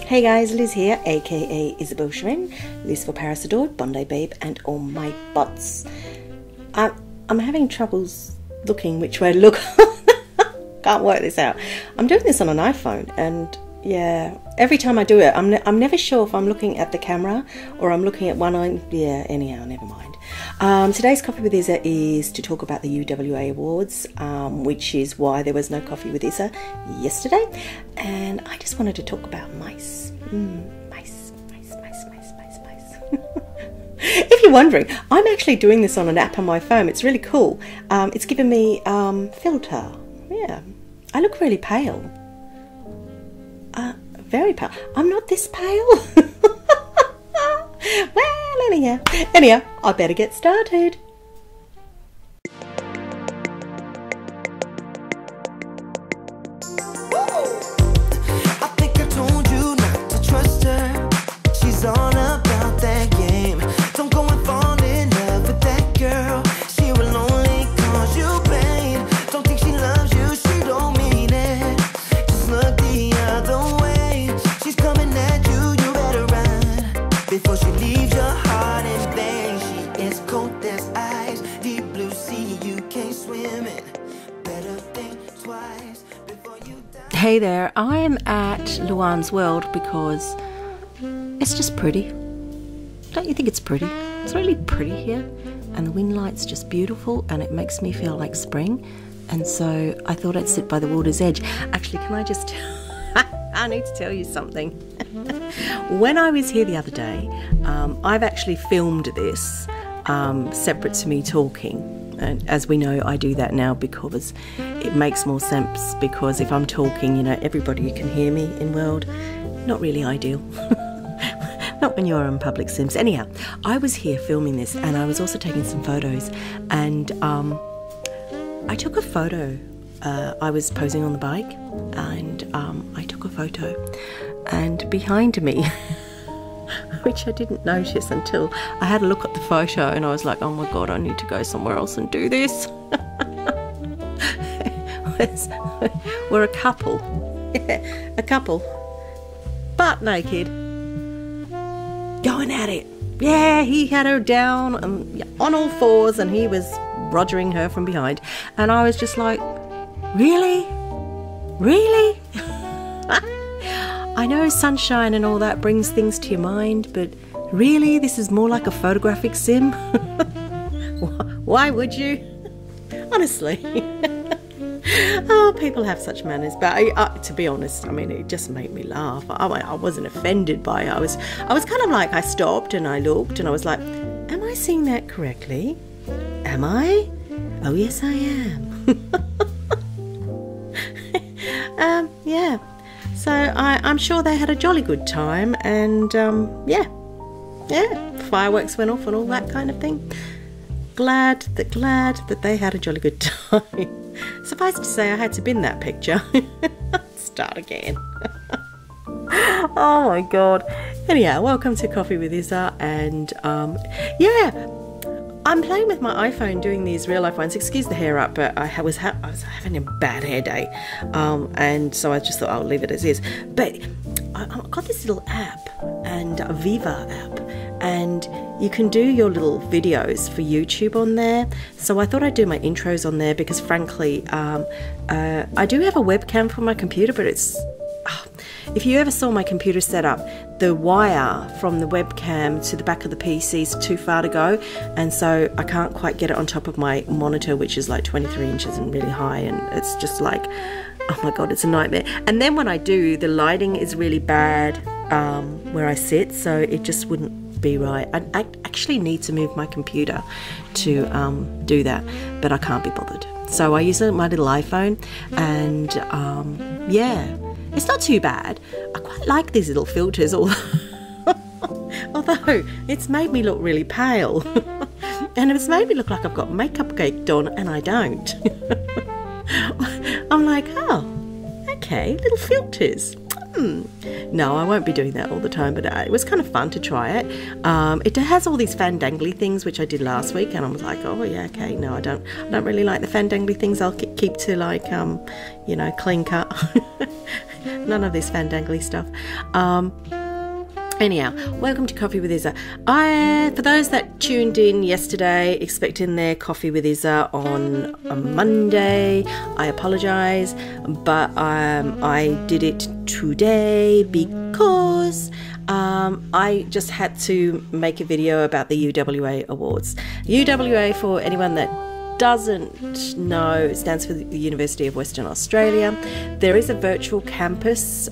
Hey guys, Liz here, aka Isabelle Cheren, Liz for Paris Adored, Bondi Babe, and all my bots. I'm having troubles looking which way to look. Can't work this out. I'm doing this on an iPhone, and yeah, every time I do it, I'm never sure if I'm looking at the camera or I'm looking at one eye. Yeah, anyhow, never mind. Today's Coffee with Isa is to talk about the UWA Awards, which is why there was no Coffee with Isa yesterday. And I just wanted to talk about mice. Mice. If you're wondering, I'm actually doing this on an app on my phone. It's really cool. It's given me filter. Yeah, I look really pale. Very pale. I'm not this pale. Well, anyhow, I better get started. I think I told you not to trust her. She's all about that game. Don't go and fall in love with that girl. She will only cause you pain. Don't think she loves you, she don't mean it. Just look the other way. She's coming at you, you better run before she leaves your heart in vain. She is cold as ice, deep blue sea, you can't swim in. Better think twice before you die. Hey there, I am at Luan's World because it's just pretty. Don't you think it's pretty? It's really pretty here, and the wind light's just beautiful, and it makes me feel like spring. And so I thought I'd sit by the water's edge. Actually, can I just I need to tell you something. When I was here the other day, I've actually filmed this separate to me talking. And as we know, I do that now because it makes more sense, because if I'm talking, you know, everybody can hear me in world. Not really ideal. Not when you're on public sims. Anyhow, I was here filming this, and I was also taking some photos, and I took a photo. I was posing on the bike, and I took a photo, and behind me, which I didn't notice until I had a look at the photo, and I was like, oh my god, I need to go somewhere else and do this. We're a couple. Yeah, a couple. Butt naked. Going at it. Yeah, he had her down on all fours, and he was rogering her from behind. And I was just like, really? Really? I know sunshine and all that brings things to your mind, but really, this is more like a photographic sim? Why would you? Honestly. Oh, people have such manners. But to be honest, I mean, it just made me laugh. I wasn't offended by it. I was kind of like, I stopped and I looked and I was like, am I seeing that correctly? Am I? Oh, yes, I am. Yeah. So I'm sure they had a jolly good time, and yeah, fireworks went off and all that kind of thing. Glad that they had a jolly good time. Suffice to say, I had to bin that picture. Start again. Oh my god. Anyhow, welcome to Coffee with Isa, and yeah, I'm playing with my iPhone doing these real life ones. Excuse the hair up, but I was having a bad hair day, and so I just thought I'll leave it as is. But I've got this little app, and a Viva app, and you can do your little videos for YouTube on there. So I thought I'd do my intros on there because, frankly, I do have a webcam for my computer, but it's if you ever saw my computer setup, the wire from the webcam to the back of the PC is too far to go, and so I can't quite get it on top of my monitor, which is like 23 inches and really high, and it's just like, oh my god, it's a nightmare. And then when I do, the lighting is really bad where I sit, so it just wouldn't be right. I actually need to move my computer to do that, but I can't be bothered. So I use my little iPhone, and yeah, it's not too bad. I quite like these little filters, although it's made me look really pale. And it's made me look like I've got makeup caked on, and I don't. I'm like, oh, okay, little filters. No, I won't be doing that all the time, but it was kind of fun to try it. It has all these fandangly things, which I did last week, and I was like, oh yeah, okay, no, I don't really like the fandangly things. I'll keep to like, you know, clean cut. None of this fandangly stuff. Anyhow, welcome to Coffee with Isa. For those that tuned in yesterday expecting their Coffee with Isa on a Monday, I apologise, but I did it today because I just had to make a video about the UWA Awards. UWA, for anyone that doesn't know, it stands for the University of Western Australia. There is a virtual campus,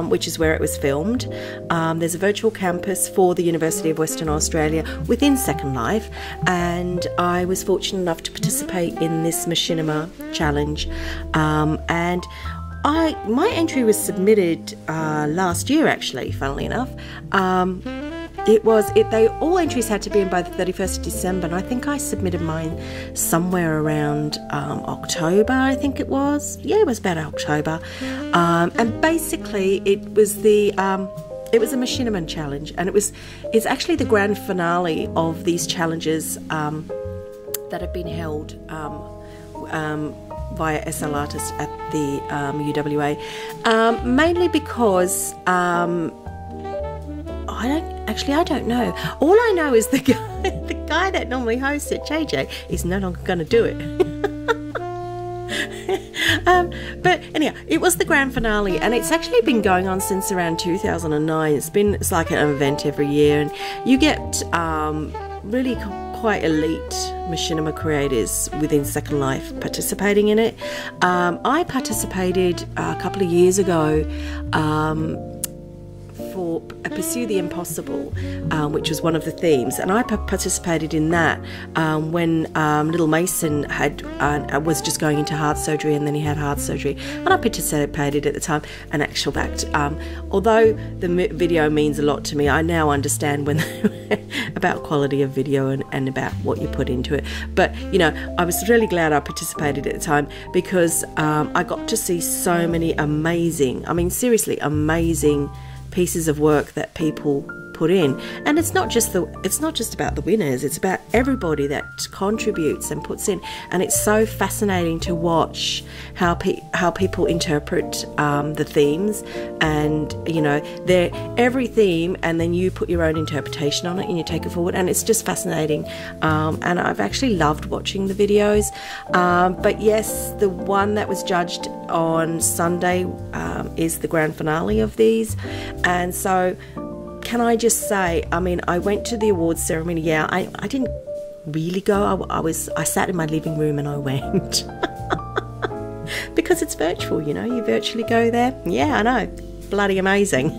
which is where it was filmed. There's a virtual campus for the University of Western Australia within Second Life, and I was fortunate enough to participate in this machinima challenge, and my entry was submitted last year, actually, funnily enough. All entries had to be in by the 31st of December, and I think I submitted mine somewhere around October, I think it was. Yeah, it was about October. And basically it was a machinima challenge, and it's actually the grand finale of these challenges that have been held via SL Artist at the UWA, mainly because I don't know. All I know is the guy that normally hosts it, JJ, is no longer going to do it. But anyhow, it was the grand finale, and it's actually been going on since around 2009. It's like an event every year, and you get really quite elite machinima creators within Second Life participating in it. I participated a couple of years ago for Pursue the Impossible, which was one of the themes, and I participated in that when little Mason was just going into heart surgery, and then he had heart surgery, and I participated at the time. And actual fact, although the video means a lot to me, I now understand about quality of video and about what you put into it. But you know, I was really glad I participated at the time, because I got to see so many amazing, seriously amazing pieces of work that people put in. And it's not just about the winners, it's about everybody that contributes and puts in. And it's so fascinating to watch how people interpret the themes, and you know, they're every theme, and then you put your own interpretation on it and you take it forward, and it's just fascinating. And I've actually loved watching the videos. But yes, the one that was judged on Sunday is the grand finale of these. And so can I just say, I went to the awards ceremony. Yeah, I didn't really go. I sat in my living room and I went because it's virtual, you know, you virtually go there. Yeah, I know, bloody amazing.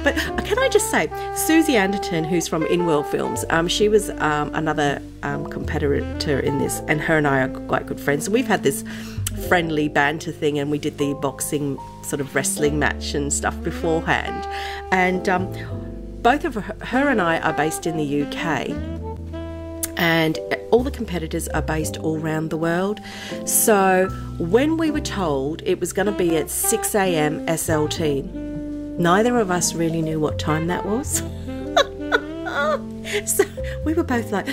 But can I just say, Susie Anderton, who's from In World Films, she was another competitor in this, and her and I are quite good friends. So we've had this friendly banter thing, and we did the boxing sort of wrestling match and stuff beforehand. And both of her and I are based in the UK, and all the competitors are based all around the world. So when we were told it was going to be at 6 a.m. SLT, neither of us really knew what time that was. So we were both like,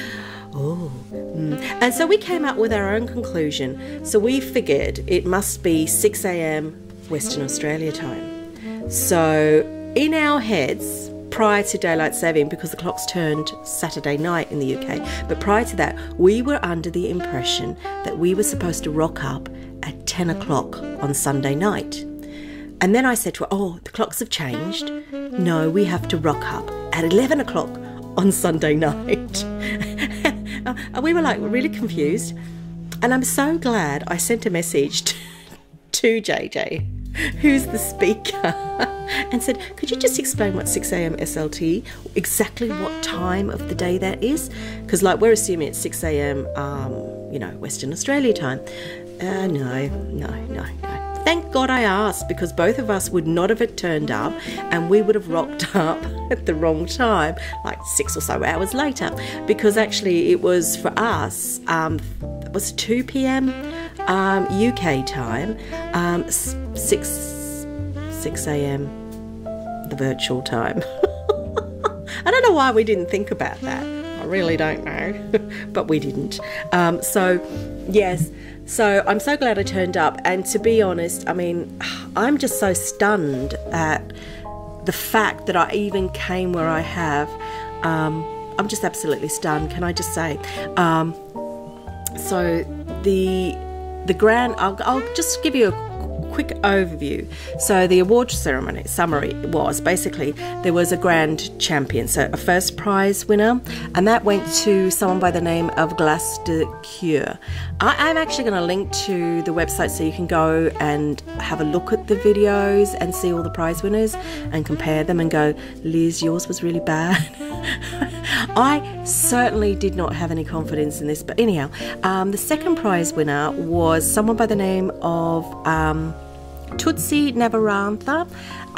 oh. And so we came up with our own conclusion. So we figured it must be 6 a.m. Western Australia time. So in our heads, prior to daylight saving, because the clocks turned Saturday night in the UK, but prior to that, we were under the impression that we were supposed to rock up at 10 o'clock on Sunday night. And then I said to her, oh, the clocks have changed. No, we have to rock up at 11 o'clock on Sunday night. And we were like really confused. And I'm so glad I sent a message to JJ, who's the speaker, and said, could you just explain what 6 a.m. SLT, exactly what time of the day that is? Because like we're assuming it's 6 a.m. You know, Western Australia time. No. Thank God I asked, because both of us would not have turned up, and we would have rocked up at the wrong time, like 6 or so hours later, because actually it was for us, it was 2 p.m. UK time, 6 6 a.m, the virtual time. I don't know why we didn't think about that. I really don't know, but we didn't. So yes, so I'm so glad I turned up. And to be honest, I mean, I'm just so stunned at the fact that I even came where I have. I'm just absolutely stunned, can I just say. So the grand, I'll just give you a quick overview. So the award ceremony summary was basically there was a grand champion, so a first prize winner, and that went to someone by the name of Glace de Cure. I'm actually going to link to the website so you can go and have a look at the videos and see all the prize winners and compare them and go, Liz, yours was really bad. I certainly did not have any confidence in this, but anyhow, the second prize winner was someone by the name of Tutsi Navarantha,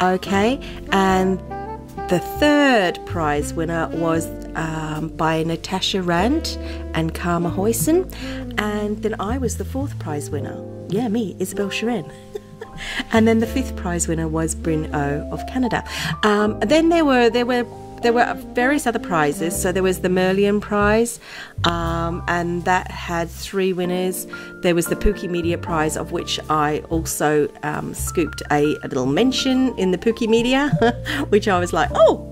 okay, and the third prize winner was by Natasha Rand and Karma Hoyson, and then I was the fourth prize winner. Yeah, me, Isabelle Cheren. And then the fifth prize winner was Bryn O of Canada. Then there were various other prizes. So there was the Merlion Prize, and that had 3 winners. There was the Pookie Media Prize, of which I also scooped a little mention in the Pookie Media, which I was like, oh,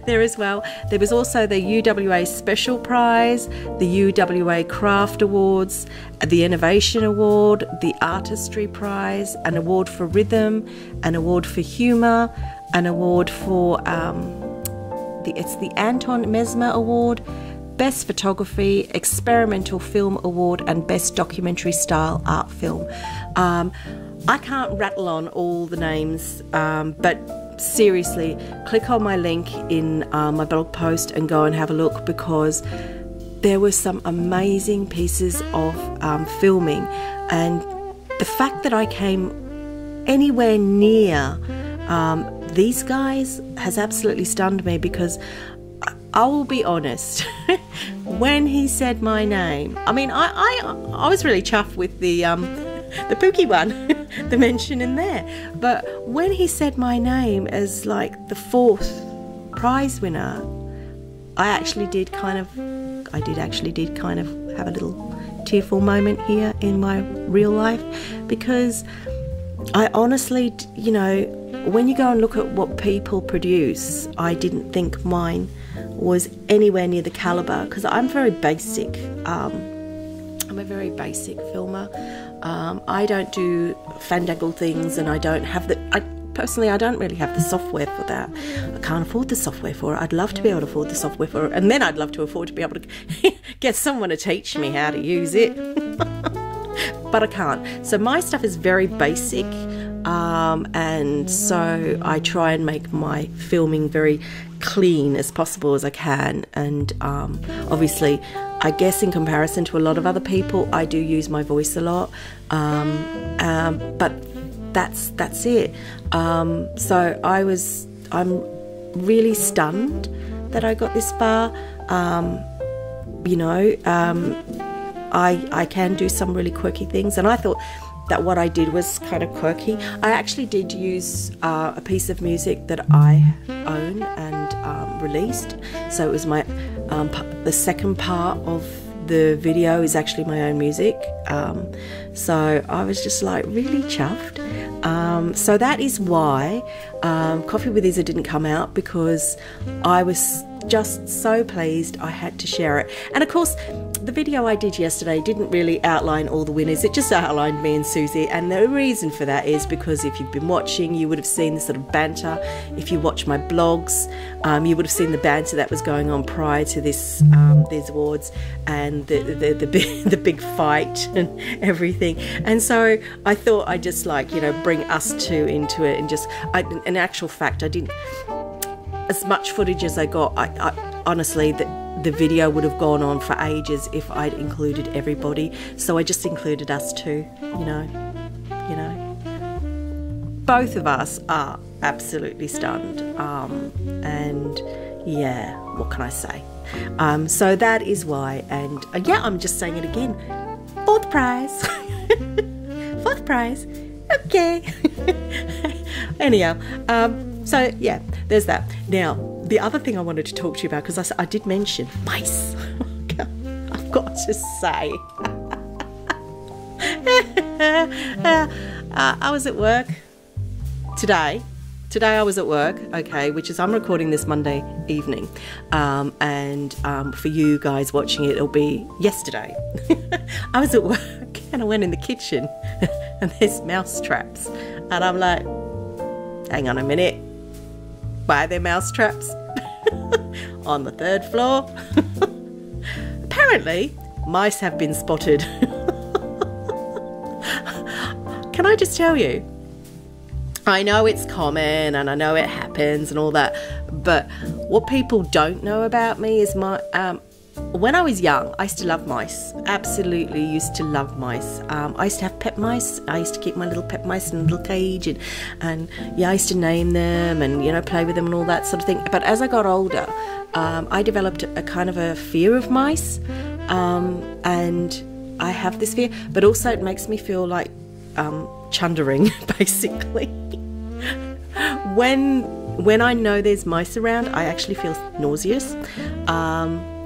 there as well. There was also the UWA Special Prize, the UWA Craft Awards, the Innovation Award, the Artistry Prize, an award for rhythm, an award for humour, an award for it's the Anton Mesmer Award, Best Photography, Experimental Film Award, and Best Documentary Style Art Film. I can't rattle on all the names, but seriously, click on my link in my blog post and go and have a look, because there were some amazing pieces of filming, and the fact that I came anywhere near these guys has absolutely stunned me, because I will be honest, when he said my name, I mean, I was really chuffed with the Pookie one, the mention in there, but when he said my name as like the 4th prize winner, I actually did kind of have a little tearful moment here in my real life, because I honestly, you know, when you go and look at what people produce, I didn't think mine was anywhere near the caliber, because I'm very basic. I'm a very basic filmer. I don't do fandangle things, and I don't have personally, I don't really have the software for that. I can't afford the software for it. I'd love to be able to afford the software for it, and then I'd love to afford to be able to get someone to teach me how to use it. But I can't. So my stuff is very basic, and so I try and make my filming very clean as possible as I can. And obviously, I guess in comparison to a lot of other people, I do use my voice a lot, but that's it. So I'm really stunned that I got this far. You know, I can do some really quirky things, and I thought that what I did was kind of quirky. I actually did use a piece of music that I own and released. So it was my the second part of the video is actually my own music. So I was just like really chuffed. So that is why Coffee with Isa didn't come out, because I was just so pleased I had to share it. And of course, the video I did yesterday didn't really outline all the winners. It just outlined me and Susie, and the reason for that is because if you've been watching, you would have seen the sort of banter. If you watch my blogs, you would have seen the banter that was going on prior to this these awards, and the big fight and everything. And so I thought I'd just, like, you know, bring us two into it, and just in actual fact, I didn't, as much footage as I got, I honestly, the video would have gone on for ages if I'd included everybody. So I just included us two, you know. Both of us are absolutely stunned. And yeah, what can I say? So that is why, and yeah, I'm just saying it again. 4th prize. 4th prize. Okay. Anyhow, so yeah, there's that. Now, the other thing I wanted to talk to you about, because I did mention mice. I've got to say, I was at work today. Today I was at work, okay, which is I'm recording this Monday evening, and for you guys watching it, it'll be yesterday. I was at work and I went in the kitchen and there's mouse traps, and I'm like, hang on a minute, why are there mouse traps on the 3rd floor? Apparently, mice have been spotted. Can I just tell you, I know it's common and I know it happens and all that, but what people don't know about me is when I was young, I used to love mice. Absolutely used to love mice. I used to have pet mice. I used to keep my little pet mice in a little cage, and yeah, I used to name them and, you know, play with them and all that sort of thing. But as I got older, I developed a kind of a fear of mice, and I have this fear, but also it makes me feel like chundering, basically. When I know there's mice around, I actually feel nauseous.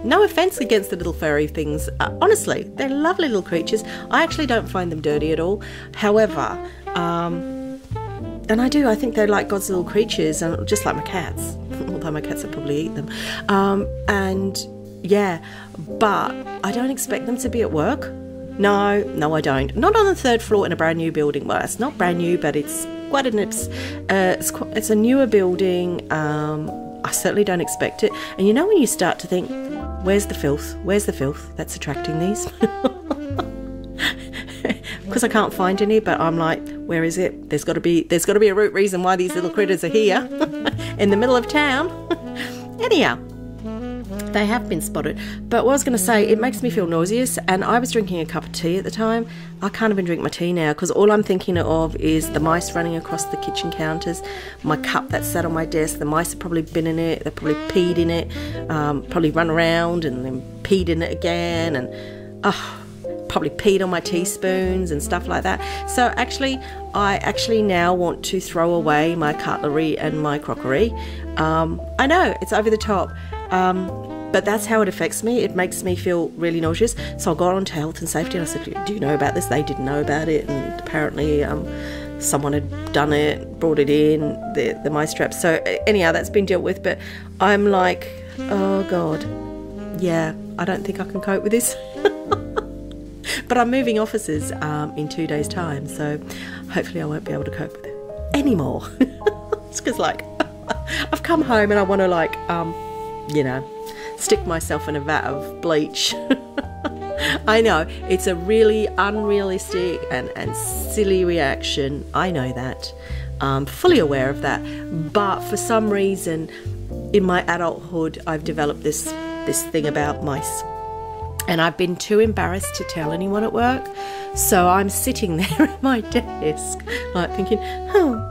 No offense against the little furry things. Honestly, they're lovely little creatures. I actually don't find them dirty at all. However, and I think they're like God's little creatures, and just like my cats, although my cats would probably eat them. And yeah, but I don't expect them to be at work. No, I don't. Not on the 3rd floor in a brand new building. Well, it's not brand new, but it's quite it's a newer building. I certainly don't expect it. And you know when you start to think, where's the filth? Where's the filth that's attracting these? Because I can't find any, but I'm like, where is it? There's got to be a root reason why these little critters are here in the middle of town. Anyhow, they have been spotted. But what I was going to say, it makes me feel nauseous, and I was drinking a cup of tea at the time. I can't even drink my tea now because all I'm thinking of is the mice running across the kitchen counters, my cup that's sat on my desk. The mice have probably been in it, they've probably peed in it, probably run around and then peed in it again, and probably peed on my teaspoons and stuff like that. So I actually now want to throw away my cutlery and my crockery. I know, it's over the top. But that's how it affects me. It makes me feel really nauseous. So I got on to health and safety and I said, do you know about this? They didn't know about it, and apparently someone had done it, brought it in, the mice traps. So anyhow, that's been dealt with. But I'm like, oh God, yeah, I don't think I can cope with this. But I'm moving offices in 2 days' time, so hopefully I won't be able to cope with it anymore. It's because, like, I've come home and I want to, like, you know, stick myself in a vat of bleach. I know, it's a really unrealistic and silly reaction. I know that. I'm fully aware of that. But for some reason, in my adulthood, I've developed this thing about mice. And I've been too embarrassed to tell anyone at work. So I'm sitting there at my desk, like thinking, oh,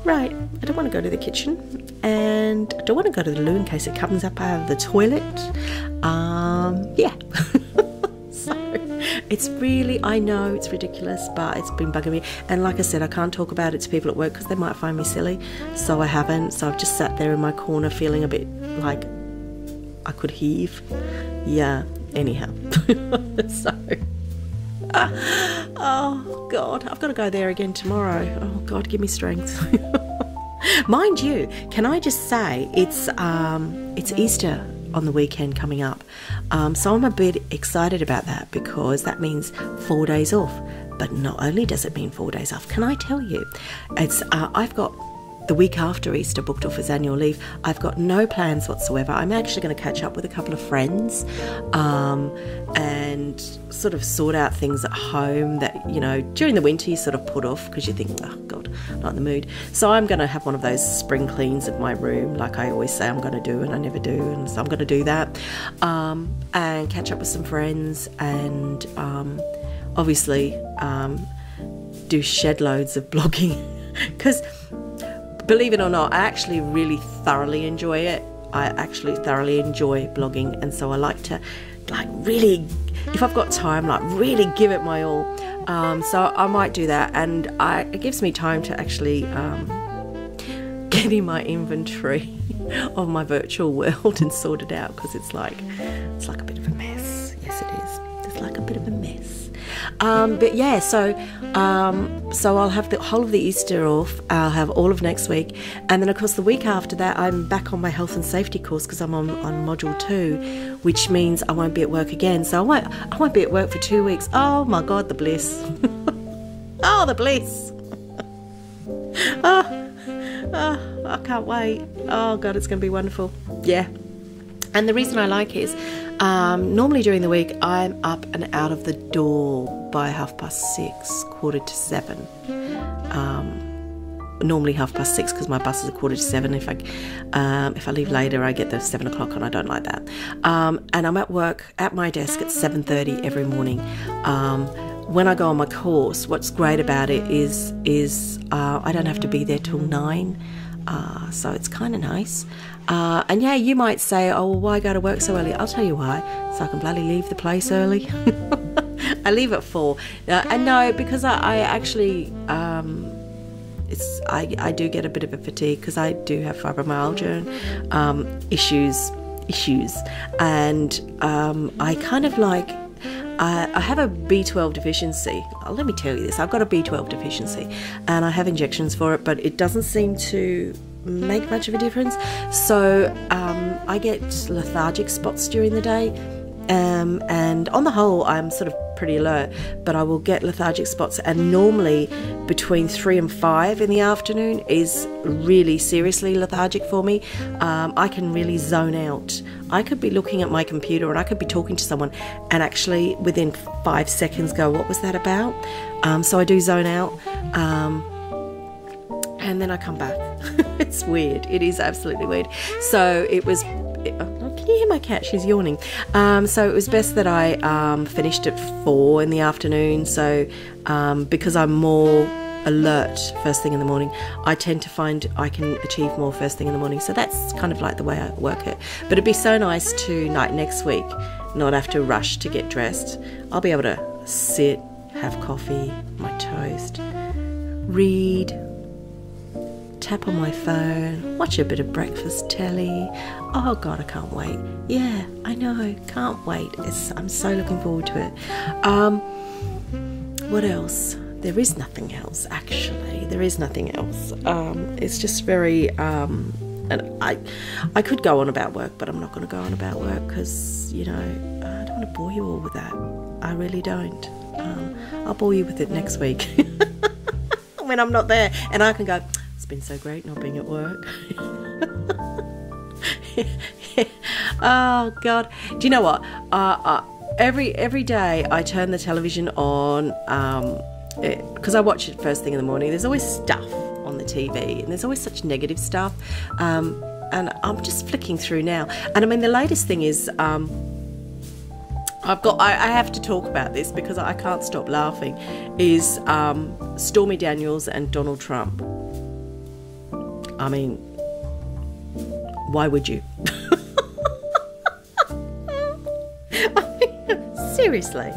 right, I don't want to go to the kitchen, and I don't want to go to the loo in case it comes up out of the toilet. Yeah. So it's really, I know it's ridiculous, but it's been bugging me. And like I said, I can't talk about it to people at work because they might find me silly. So I haven't. So I've just sat there in my corner feeling a bit like I could heave. Yeah, anyhow. So... oh God, I've got to go there again tomorrow. Oh God, give me strength. Mind you, can I just say it's Easter on the weekend coming up, so I'm a bit excited about that because that means 4 days off. But not only does it mean 4 days off, can I tell you, it's I've got the week after Easter booked off as annual leave. I've got no plans whatsoever. I'm actually going to catch up with a couple of friends and sort of sort out things at home that, you know, during the winter you sort of put off because you think, oh God, not in the mood. So I'm going to have one of those spring cleans of my room like I always say I'm going to do and I never do, and so I'm going to do that and catch up with some friends and obviously do shed loads of blogging because believe it or not, I actually really thoroughly enjoy it. I actually thoroughly enjoy blogging, and so I like to, like, really, if I've got time, like, really give it my all. So I might do that, and it gives me time to actually getting my inventory of my virtual world and sorted out, because it's like a bit of a mess. Yes, it is. It's like a bit of a mess. But yeah, so I'll have the whole of the Easter off. I'll have all of next week, and then of course the week after that I'm back on my health and safety course, because I'm on module 2, which means I won't be at work again. So I won't be at work for 2 weeks. Oh my God, the bliss! Oh, the bliss! Oh, I can't wait. Oh God, it's going to be wonderful. Yeah. And the reason I like it is normally during the week I'm up and out of the door by 6:30, 7:15. Normally 6:30, because my bus is 6:45. If I leave later, I get there 7 o'clock, and I don't like that. And I'm at work at my desk at 7:30 every morning. When I go on my course, what's great about it is I don't have to be there till 9, so it's kind of nice. And yeah, you might say, oh, well, why go to work so early? I'll tell you why. So I can bloody leave the place early. I leave at 4. And no, because I actually, I do get a bit of a fatigue, because I do have fibromyalgia issues. And I kind of like, I have a B12 deficiency. Oh, let me tell you this. I've got a B12 deficiency, and I have injections for it, but it doesn't seem to make much of a difference. So I get lethargic spots during the day, and on the whole I'm sort of pretty alert, but I will get lethargic spots, and normally between 3 and 5 in the afternoon is really seriously lethargic for me. I can really zone out. I could be looking at my computer, and I could be talking to someone, and actually within 5 seconds go, what was that about? So I do zone out, and then I come back. It's weird. It is absolutely weird. So it was, can you hear my cat? She's yawning. So it was best that I finished at 4 in the afternoon. So because I'm more alert first thing in the morning, I tend to find I can achieve more first thing in the morning. So that's kind of like the way I work it. But it'd be so nice to, like, next week, not have to rush to get dressed. I'll be able to sit, have coffee, my toast, read, tap on my phone, watch a bit of breakfast telly. Oh God, I can't wait. Yeah, I know, can't wait. I'm so looking forward to it. What else? There is nothing else, actually. There is nothing else. It's just very, and I could go on about work, but I'm not going to go on about work, because, you know, I don't want to bore you all with that. I really don't. I'll bore you with it next week when I'm not there, and I can go, it's been so great not being at work. Oh God, do you know what? Every day I turn the television on, because I watch it first thing in the morning. There's always stuff on the TV, and there's always such negative stuff, and I'm just flicking through now. And I mean, the latest thing is, I have to talk about this because I can't stop laughing, is Stormy Daniels and Donald Trump. I mean, why would you? I mean, seriously,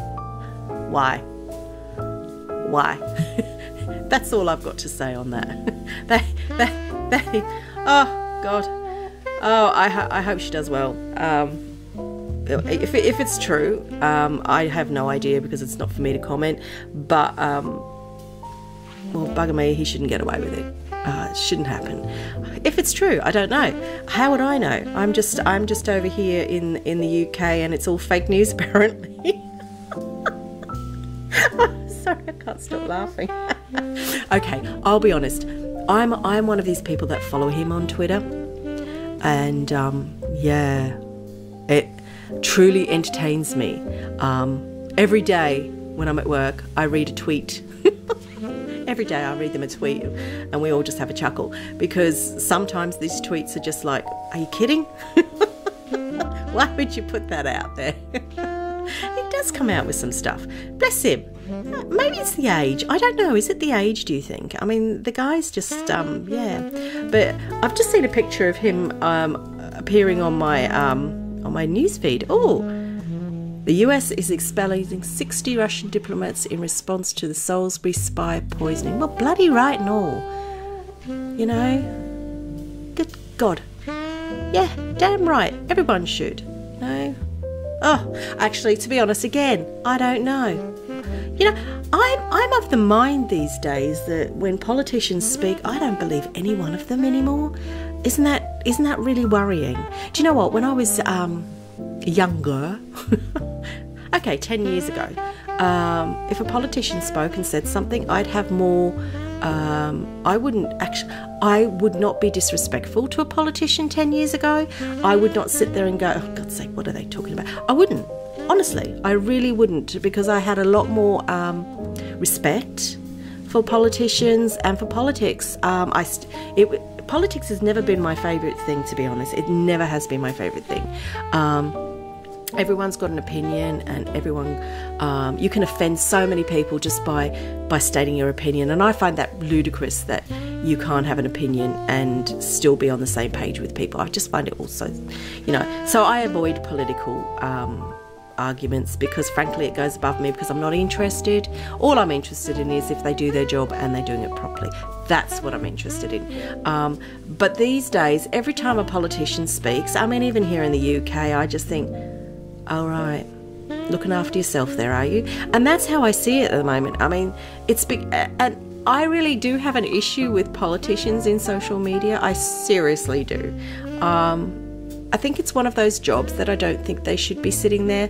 why? That's all I've got to say on that. Oh God, oh, I hope she does well. If it's true, I have no idea, because it's not for me to comment, but well, bugger me, he shouldn't get away with it. It shouldn't happen. If it's true, I don't know. How would I know? I'm just over here in the UK, and it's all fake news apparently. Sorry, I can't stop laughing. Okay, I'll be honest. I'm one of these people that follow him on Twitter, and yeah, it truly entertains me. Every day when I'm at work, I read a tweet. Every day I read them a tweet, and we all just have a chuckle, because sometimes these tweets are just like, are you kidding? Why would you put that out there? He does come out with some stuff. Bless him. Maybe it's the age. I don't know. Is it the age, do you think? I mean, the guy's just, yeah. But I've just seen a picture of him appearing on my news feed. Oh, the US is expelling 60 Russian diplomats in response to the Salisbury spy poisoning. Well, bloody right and all. You know, God. Yeah, damn right. Everyone should. No. Oh, actually, to be honest, again, I don't know. You know, I'm of the mind these days that when politicians speak, I don't believe any one of them anymore. Isn't that really worrying? Do you know what? When I was younger, okay, 10 years ago, if a politician spoke and said something, I'd have more. I would not be disrespectful to a politician 10 years ago. I would not sit there and go, oh, God's sake, what are they talking about? I wouldn't. Honestly, I really wouldn't, because I had a lot more respect for politicians and for politics. Politics has never been my favourite thing, to be honest. It never has been my favourite thing. Everyone's got an opinion, and you can offend so many people just by stating your opinion, and I find that ludicrous that you can't have an opinion and still be on the same page with people. I just find it also, so I avoid political arguments, because frankly it goes above me, because I'm not interested. All I'm interested in is if they do their job and they're doing it properly. That's what I'm interested in. But these days, every time a politician speaks, I mean, even here in the UK, I just think, all right, looking after yourself there, are you? And that's how I see it at the moment. I mean, it's big, and I really do have an issue with politicians in social media. I seriously do. I think it's one of those jobs that I don't think they should be sitting there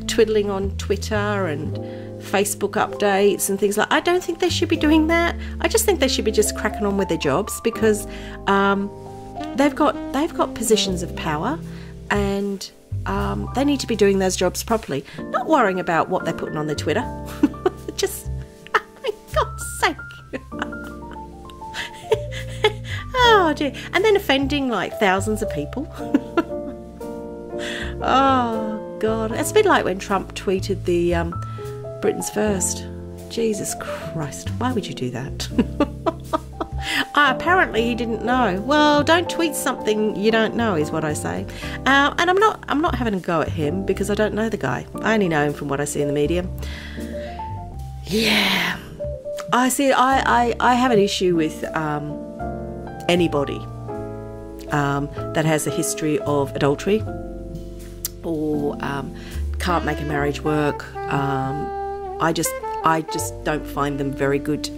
twiddling on Twitter and Facebook updates and things like that. I don't think they should be doing that. I just think they should be just cracking on with their jobs, because they've got positions of power, and they need to be doing those jobs properly, not worrying about what they're putting on their Twitter. Just, oh my God's sake. Oh dear. And then offending like thousands of people. Oh God. It's a bit like when Trump tweeted the Britain's First. Jesus Christ. Why would you do that? Apparently he didn't know. Well, don't tweet something you don't know, is what I say. And I'm not having a go at him, because I don't know the guy. I only know him from what I see in the media. Yeah. I see. I have an issue with anybody that has a history of adultery, or can't make a marriage work. I just don't find them very good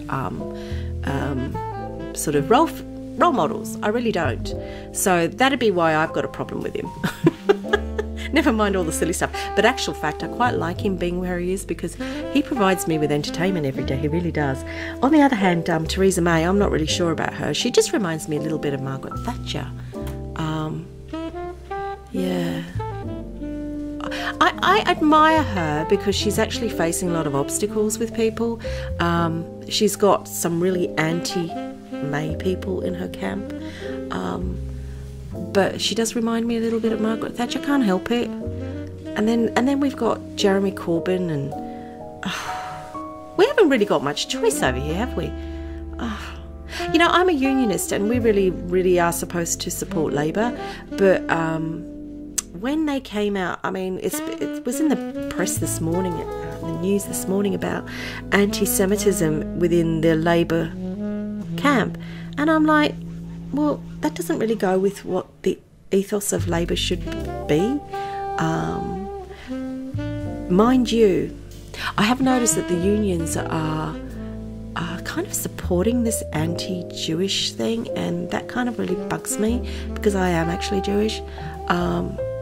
sort of role models. I really don't. So that'd be why I've got a problem with him. Never mind all the silly stuff. But actual fact, I quite like him being where he is, because he provides me with entertainment every day. He really does. On the other hand, Theresa May, I'm not really sure about her. She just reminds me a little bit of Margaret Thatcher. Yeah. I admire her because she's actually facing a lot of obstacles with people. She's got some really anti-May people in her camp. But she does remind me a little bit of Margaret Thatcher. Can't help it. And then we've got Jeremy Corbyn, and we haven't really got much choice over here, have we? I'm a unionist, and we really are supposed to support Labour. But when they came out, I mean, it was in the press this morning, the news this morning, about anti-Semitism within the Labour camp, and I'm like, well, that doesn't really go with what the ethos of Labour should be. Mind you, I have noticed that the unions are kind of supporting this anti-Jewish thing, and that kind of really bugs me, because I am actually Jewish.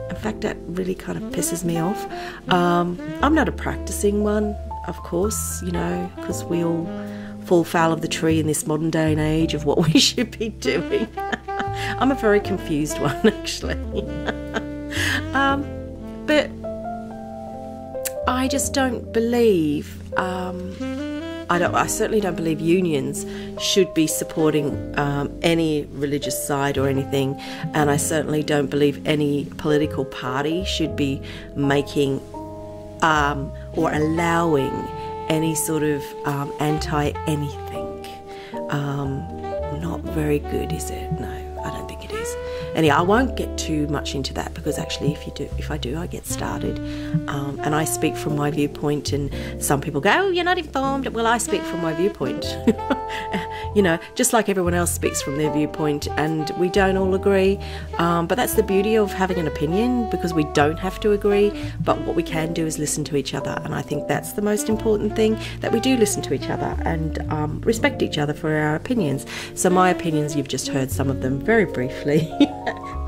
In fact, that really kind of pisses me off. I'm not a practicing one, of course, because we all fall foul of the tree in this modern day and age of what we should be doing. I'm a very confused one, actually. But I just don't believe, I certainly don't believe unions should be supporting any religious side or anything, and I certainly don't believe any political party should be making or allowing any sort of anti-anything. Not very good, is it? No, I don't think it is. Anyhow, I won't get too much into that, because actually if I do, I get started, and I speak from my viewpoint, and some people go, oh, you're not informed. Well, I speak from my viewpoint. You know, just like everyone else speaks from their viewpoint, and we don't all agree, but that's the beauty of having an opinion, because we don't have to agree, but what we can do is listen to each other, and I think that's the most important thing, that we do listen to each other and respect each other for our opinions. So my opinions, you've just heard some of them very briefly,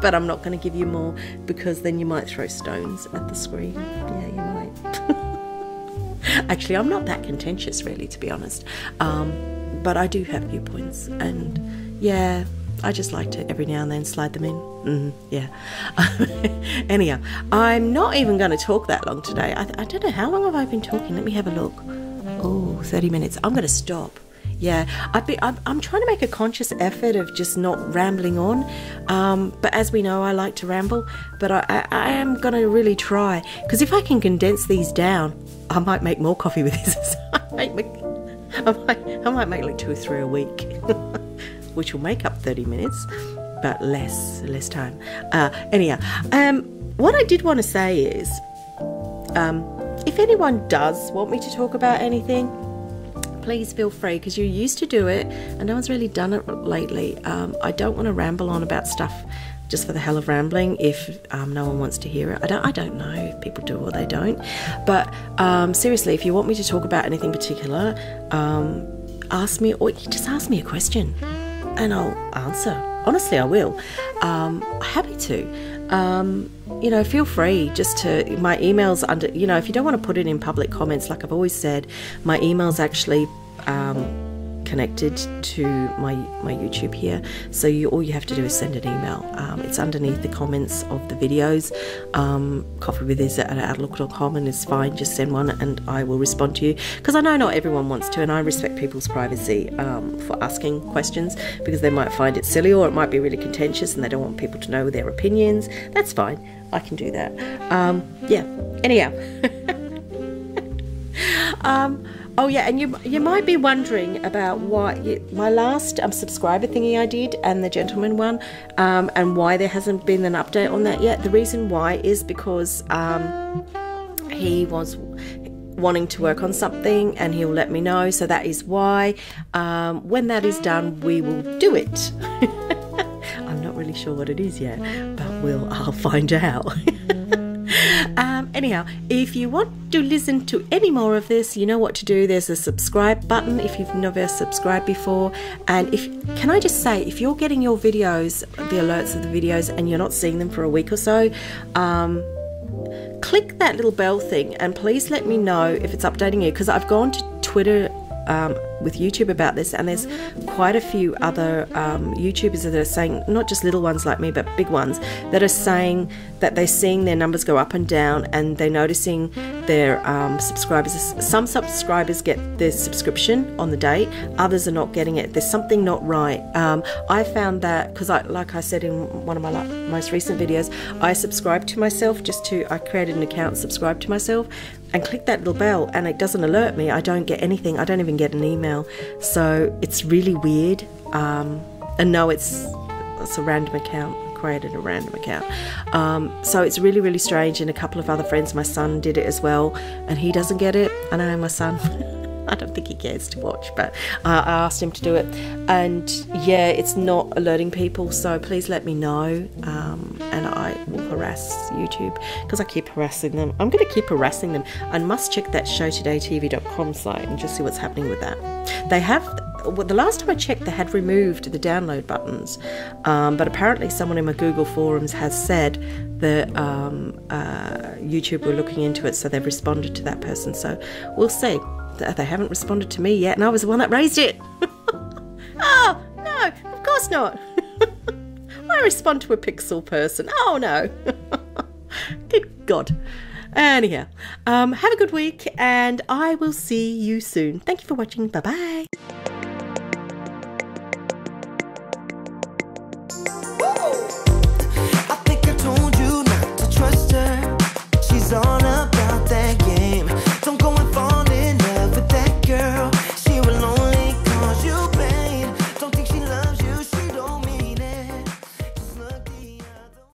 but I'm not going to give you more, because then you might throw stones at the screen. Yeah, you might. Actually, I'm not that contentious, really, to be honest, but I do have viewpoints, and yeah, I just like to every now and then slide them in. Yeah. Anyhow, I'm not even going to talk that long today. I don't know, how long have I been talking? Let me have a look. Oh, 30 minutes. I'm going to stop. Yeah, I'm trying to make a conscious effort of just not rambling on, but as we know, I like to ramble, but I am going to really try, because if I can condense these down, I might make more coffee with this. I might make like 2 or 3 a week, which will make up 30 minutes, but less time. Anyhow, what I did want to say is, if anyone does want me to talk about anything, please feel free, because you used to do it and no one's really done it lately. I don't want to ramble on about stuff just for the hell of rambling if no one wants to hear it. I don't know if people do or they don't, but seriously, if you want me to talk about anything particular, ask me, or just ask me a question and I'll answer. Honestly, I will. Happy to. You know, feel free just to, my email's under, you know, if you don't want to put it in public comments, like I've always said, my email's actually connected to my YouTube here, so all you have to do is send an email. It's underneath the comments of the videos, coffeewithisa@outlook.com, and it's fine, just send one and I will respond to you, because I know not everyone wants to, and I respect people's privacy for asking questions, because they might find it silly, or it might be really contentious and they don't want people to know their opinions. That's fine, I can do that. Yeah, anyhow. Oh yeah, and you might be wondering about why my last subscriber thingy I did, and the gentleman one, and why there hasn't been an update on that yet. The reason why is because he was wanting to work on something and he'll let me know, so that is why. When that is done, we will do it. I'm not really sure what it is yet, but I'll find out. Anyhow, if you want to listen to any more of this, you know what to do. There's a subscribe button if you've never subscribed before. And can I just say, if you're getting your videos, the alerts of the videos, and you're not seeing them for a week or so, click that little bell thing and please let me know if it's updating you, because I've gone to Twitter with YouTube about this, and there's quite a few other YouTubers that are saying, not just little ones like me, but big ones, that are saying that they're seeing their numbers go up and down, and they're noticing their subscribers. Some subscribers get their subscription on the date, others are not getting it. There's something not right. I found that because, like I said in one of my most recent videos, I subscribed to myself, I created an account and subscribed to myself, and click that little bell, and it doesn't alert me. I don't get anything. I don't even get an email. So it's really weird. And no, it's a random account. I created a random account. So it's really, really strange. And a couple of other friends, my son did it as well, and he doesn't get it. I know my son. I don't think he cares to watch, but I asked him to do it, and yeah, it's not alerting people, so please let me know, and I will harass YouTube, because I keep harassing them. I'm going to keep harassing them. I must check that showtoday.tv.com site and just see what's happening with that. They have, well, the last time I checked, they had removed the download buttons, but apparently someone in my Google forums has said that YouTube were looking into it, so they've responded to that person, so we'll see. They haven't responded to me yet, and I was the one that raised it. Oh, no, of course not. I respond to a pixel person. Oh, no. Good God. Anyhow, have a good week, and I will see you soon. Thank you for watching. Bye-bye.